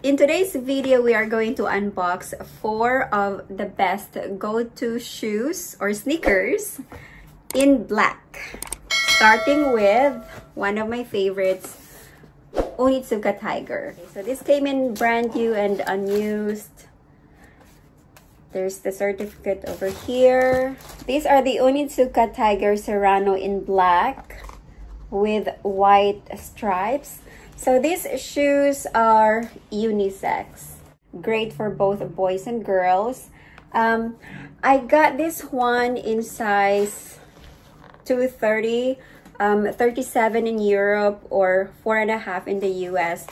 In today's video, we are going to unbox 4 of the best go-to shoes or sneakers in black. Starting with one of my favorites, Onitsuka Tiger. So this came in brand new and unused. There's the certificate over here. These are the Onitsuka Tiger Serano in black with white stripes. So these shoes are unisex, great for both boys and girls. I got this one in size 230, 37 in Europe or 4.5 in the US.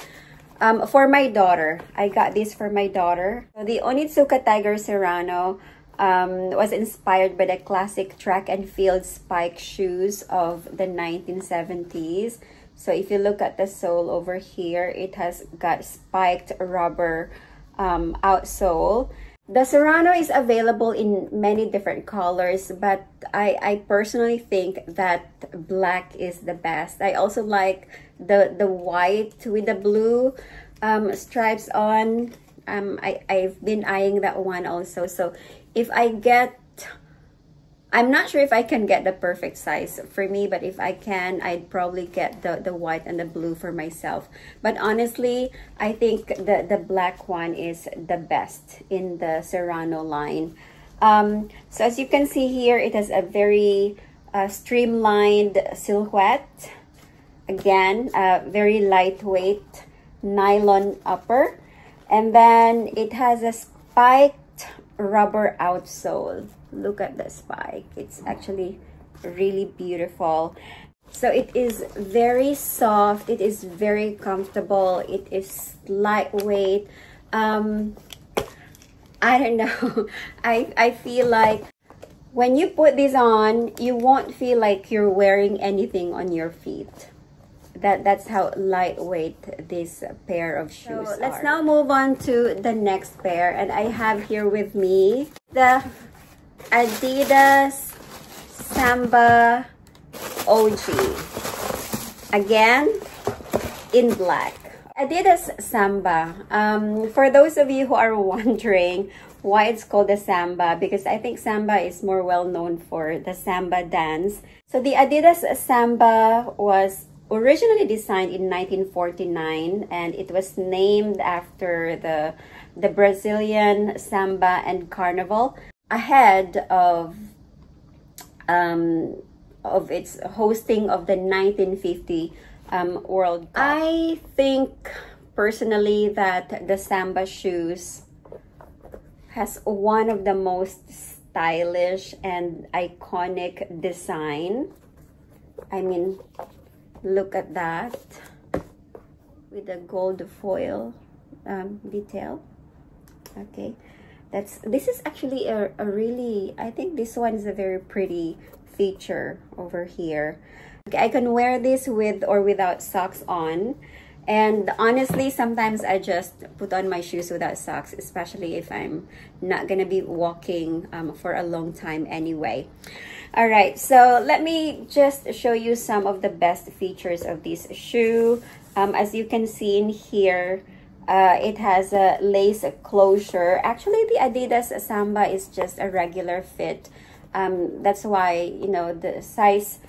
For my daughter, I got this for my daughter. So the Onitsuka Tiger Serano was inspired by the classic track and field spike shoes of the 1970s. So if you look at the sole over here, it has got spiked rubber outsole. The Serano is available in many different colors, but I personally think that black is the best. I also like the white with the blue stripes on. I've been eyeing that one also. So if I get, I'm not sure if I can get the perfect size for me, but if I can, I'd probably get the white and the blue for myself. But honestly, I think the black one is the best in the Serano line. So as you can see here, it has a very streamlined silhouette. Again, very lightweight nylon upper. And then it has a spiked rubber outsole. Look at the spike. It's actually really beautiful. So it is very soft. It is very comfortable. It is lightweight. I don't know. I feel like when you put this on, you won't feel like you're wearing anything on your feet. That's how lightweight this pair of shoes are. Let's now move on to the next pair. And I have here with me the Adidas Samba OG, again in black. Adidas Samba, for those of you who are wondering why it's called the Samba, because I think Samba is more well known for the Samba dance. So the Adidas Samba was originally designed in 1949, and it was named after the Brazilian Samba and Carnival, ahead of its hosting of the 1950 World Cup. I think personally that the Samba shoes has one of the most stylish and iconic design. I mean, look at that with the gold foil detail. Okay. This is actually a really, I think this one is a very pretty feature over here. Okay, I can wear this with or without socks on. And honestly, sometimes I just put on my shoes without socks, especially if I'm not gonna be walking for a long time anyway. All right, so let me just show you some of the best features of this shoe. As you can see in here, it has a lace closure. Actually, the Adidas Samba is just a regular fit. That's why, you know, the size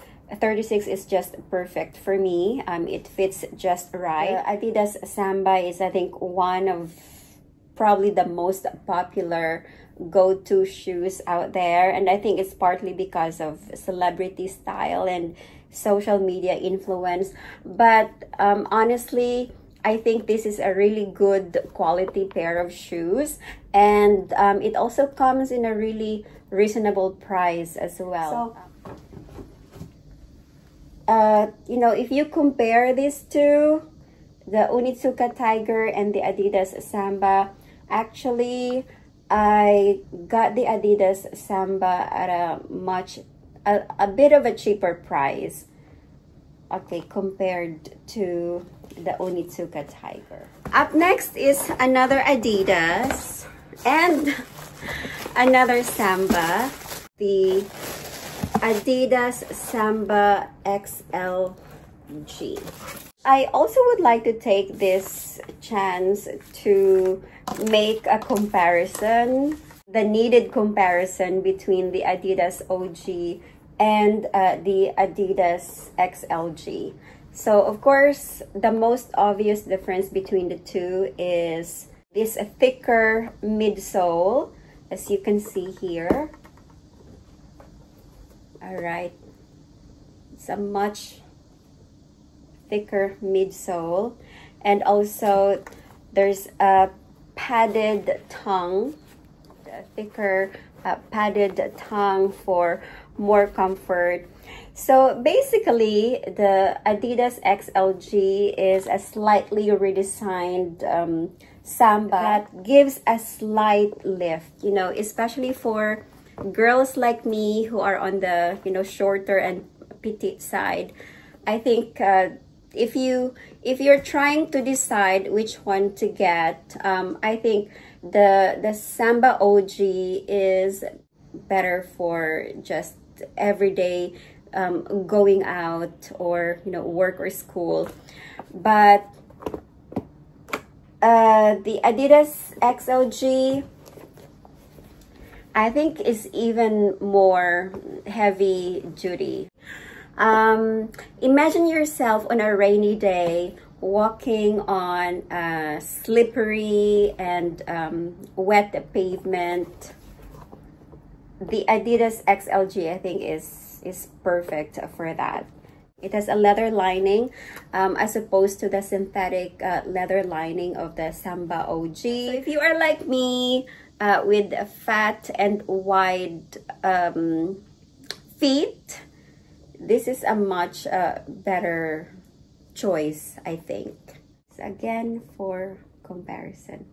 36 is just perfect for me. It fits just right. The Adidas Samba is, I think, one of probably the most popular go-to shoes out there. And I think it's partly because of celebrity style and social media influence. But honestly, I think this is a really good quality pair of shoes, and it also comes in a really reasonable price as well. So, you know, if you compare these two, the Onitsuka Tiger and the Adidas Samba, actually, I got the Adidas Samba at a bit of a cheaper price. Okay, compared to the Onitsuka Tiger. Up next is another Adidas and another Samba, the Adidas Samba XLG. I also would like to take this chance to make a comparison, the needed comparison between the Adidas OG and the Adidas XLG. So of course, the most obvious difference between the two is this thicker midsole, as you can see here. All right, it's a much thicker midsole, and also there's a padded tongue, a thicker padded tongue for more comfort. So basically, the Adidas XLG is a slightly redesigned Samba that gives a slight lift, you know, especially for girls like me who are on the, you know, shorter and petite side. I think if you're trying to decide which one to get, I think the Samba OG is better for just everyday going out, or, you know, work or school. But the Adidas XLG, I think, is even more heavy duty. Imagine yourself on a rainy day walking on a slippery and wet pavement. The Adidas XLG, I think, is perfect for that. It has a leather lining as opposed to the synthetic leather lining of the Samba OG. So if you are like me with fat and wide feet, this is a much better choice, I think. So again, for comparison.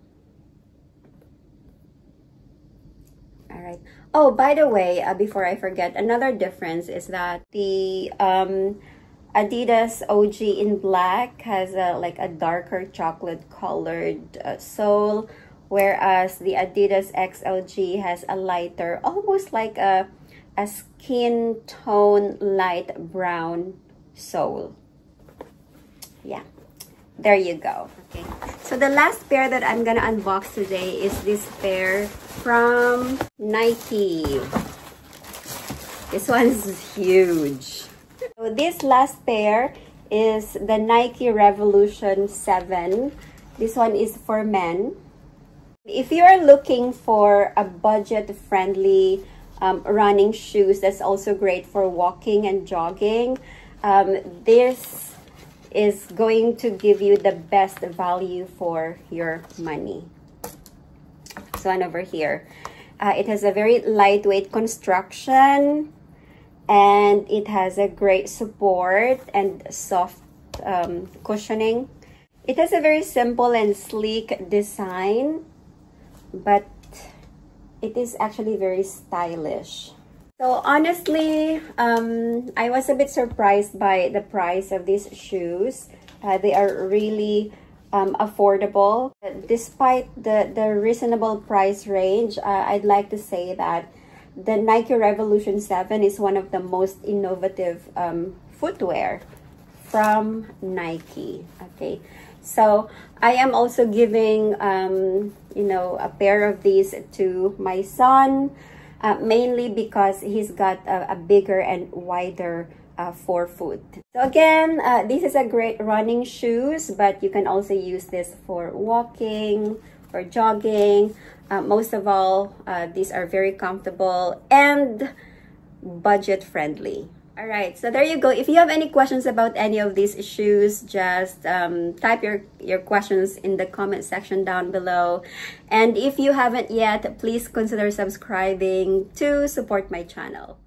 All right. Oh, by the way, before I forget, another difference is that the Adidas OG in black has like a darker chocolate colored sole, whereas the Adidas XLG has a lighter, almost like a skin tone light brown sole. Yeah, there you go. Okay, so the last pair that I'm gonna unbox today is this pair from Nike. This one's huge. So this last pair is the Nike Revolution 7. This one is for men. If you are looking for a budget-friendly running shoes that's also great for walking and jogging, this is going to give you the best value for your money. This one over here. It has a very lightweight construction, and it has a great support and soft cushioning. It has a very simple and sleek design, but it is actually very stylish. So honestly, I was a bit surprised by the price of these shoes. They are really affordable. Despite the reasonable price range, I'd like to say that the Nike Revolution 7 is one of the most innovative footwear from Nike. Okay, so I am also giving you know, a pair of these to my son, mainly because he's got a bigger and wider forefoot. So again, this is a great running shoes, but you can also use this for walking or jogging. Most of all, these are very comfortable and budget friendly. All right, so there you go. If you have any questions about any of these shoes, just type your questions in the comment section down below. And if you haven't yet, please consider subscribing to support my channel.